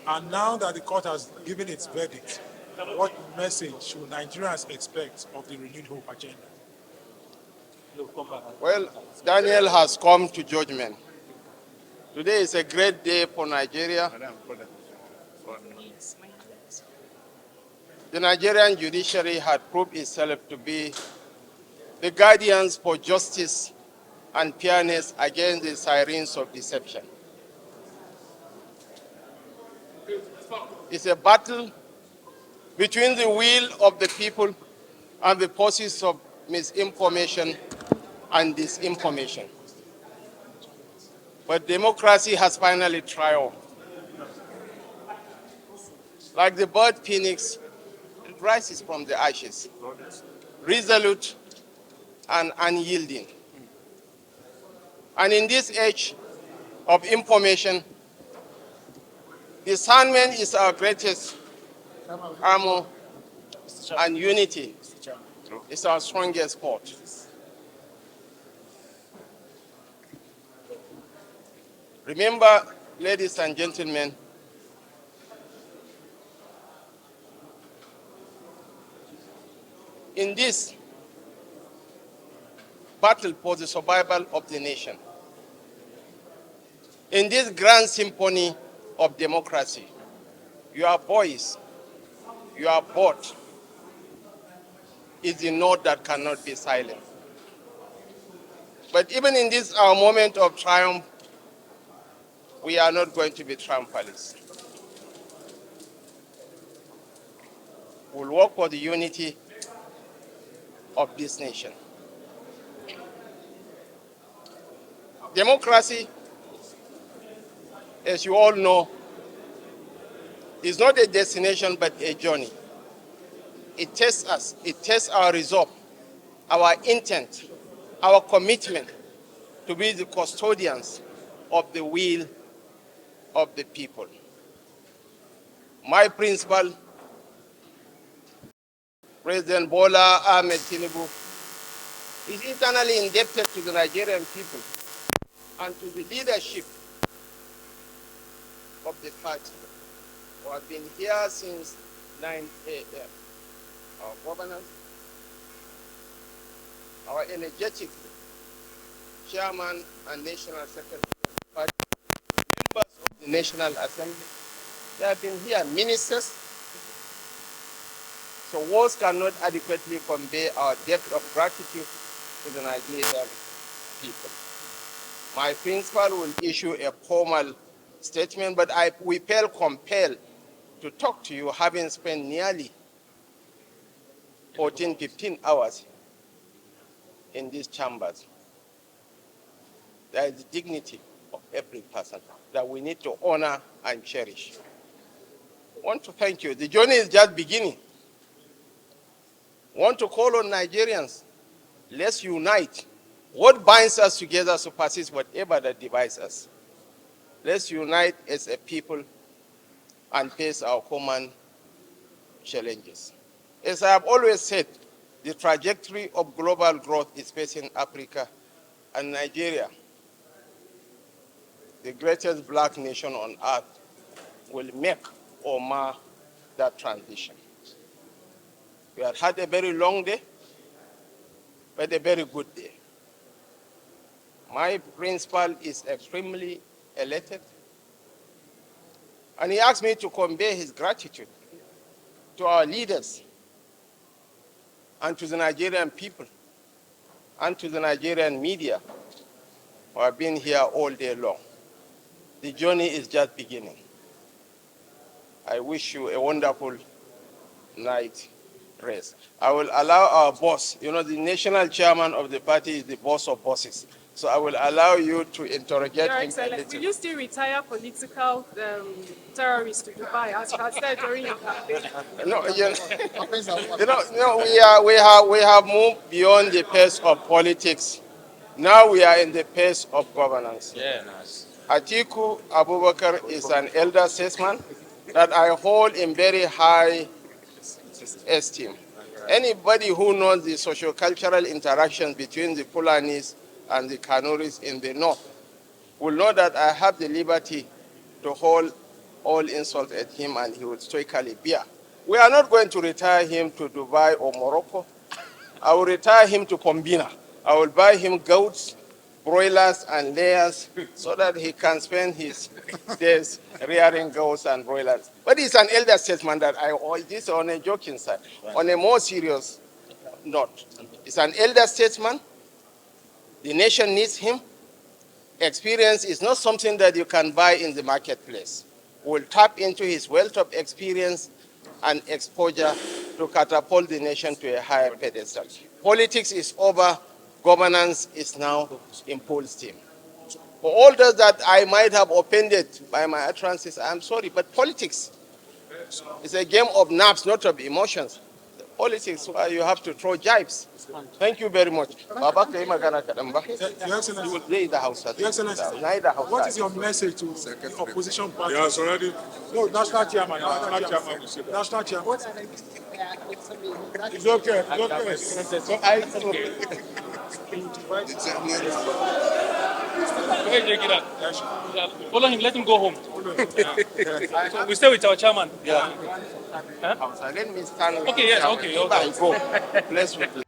And now that the court has given its verdict, what message should Nigerians expect of the renewed hope agenda? Well, Daniel has come to judgment. Today is a great day for Nigeria. The Nigerian judiciary had proved itself to be the guardians for justice and fairness against the sirens of deception. It's a battle between the will of the people and the forces of misinformation and disinformation. But democracy has finally triumphed. Like the bird phoenix, it rises from the ashes, resolute and unyielding. And in this age of information, discernment is our greatest armor, and unity is our strongest force. Remember, ladies and gentlemen, in this battle for the survival of the nation, in this grand symphony of democracy, your voice, your vote is the note that cannot be silent. But even in this our moment of triumph, we are not going to be triumphalists. We'll work for the unity of this nation. Democracy, as you all know, is not a destination but a journey. It tests us, it tests our resolve, our intent, our commitment to be the custodians of the will of the people. My principal, President Bola Ahmed Tinubu, is eternally indebted to the Nigerian people and to the leadership of the party who have been here since 9 a.m. Our governors, our energetic chairman and national secretary of the party, members of the National Assembly, they have been here, ministers. So words cannot adequately convey our depth of gratitude to the Nigerian people. My principal will issue a formal statement, but we feel compelled to talk to you, having spent nearly 14, 15 hours in these chambers. There is the dignity of every person that we need to honor and cherish. I want to thank you. The journey is just beginning. I want to call on Nigerians, let's unite. What binds us together surpasses whatever that divides us. Let's unite as a people and face our common challenges. As I have always said, the trajectory of global growth is facing Africa and Nigeria, the greatest black nation on earth, will make or mar that transition. We have had a very long day, but a very good day. My principal is extremely elated, and he asked me to convey his gratitude to our leaders and to the Nigerian people and to the Nigerian media who have been here all day long. The journey is just beginning. I wish you a wonderful night rest. I will allow our boss, the national chairman of the party is the boss of bosses. So I will allow you to interrogate him. Will you still retire political terrorists to Dubai as you had said during your campaign? No, we have moved beyond the pace of politics. Now we are in the pace of governance. Yeah, nice. Atiku Abubakar is an elder statesman that I hold in very high esteem. Anybody who knows the socio-cultural interactions between the Fulanis and the Kanuris in the north will know that I have the liberty to hold all insult at him and he would stoically bear. We are not going to retire him to Dubai or Morocco. I will retire him to Combina. I will buy him goats, broilers, and layers so that he can spend his days rearing goats and broilers. But it's an elder statesman that this on a joking side. On a more serious note, it's an elder statesman. The nation needs him. Experience is not something that you can buy in the marketplace. We'll tap into his wealth of experience and exposure to catapult the nation to a higher pedestal. Politics is over. Governance is now in full steam. For all those that I might have offended by my utterances, I'm sorry, but politics is a game of nerves, not of emotions. Politics, where you have to throw jibes. Thank you very much. Baba kai magana kadan ba. Your Excellency, Zai da Hausa. Your Excellency, Neither Hausa. what is your message to the opposition party? Yes, already. No, national chairman. National chairman. It's okay. It's okay. Follow him, let him go home. So we stay with our chairman. Hausa. Let me stand. Okay, yes, okay. Go. Bless you.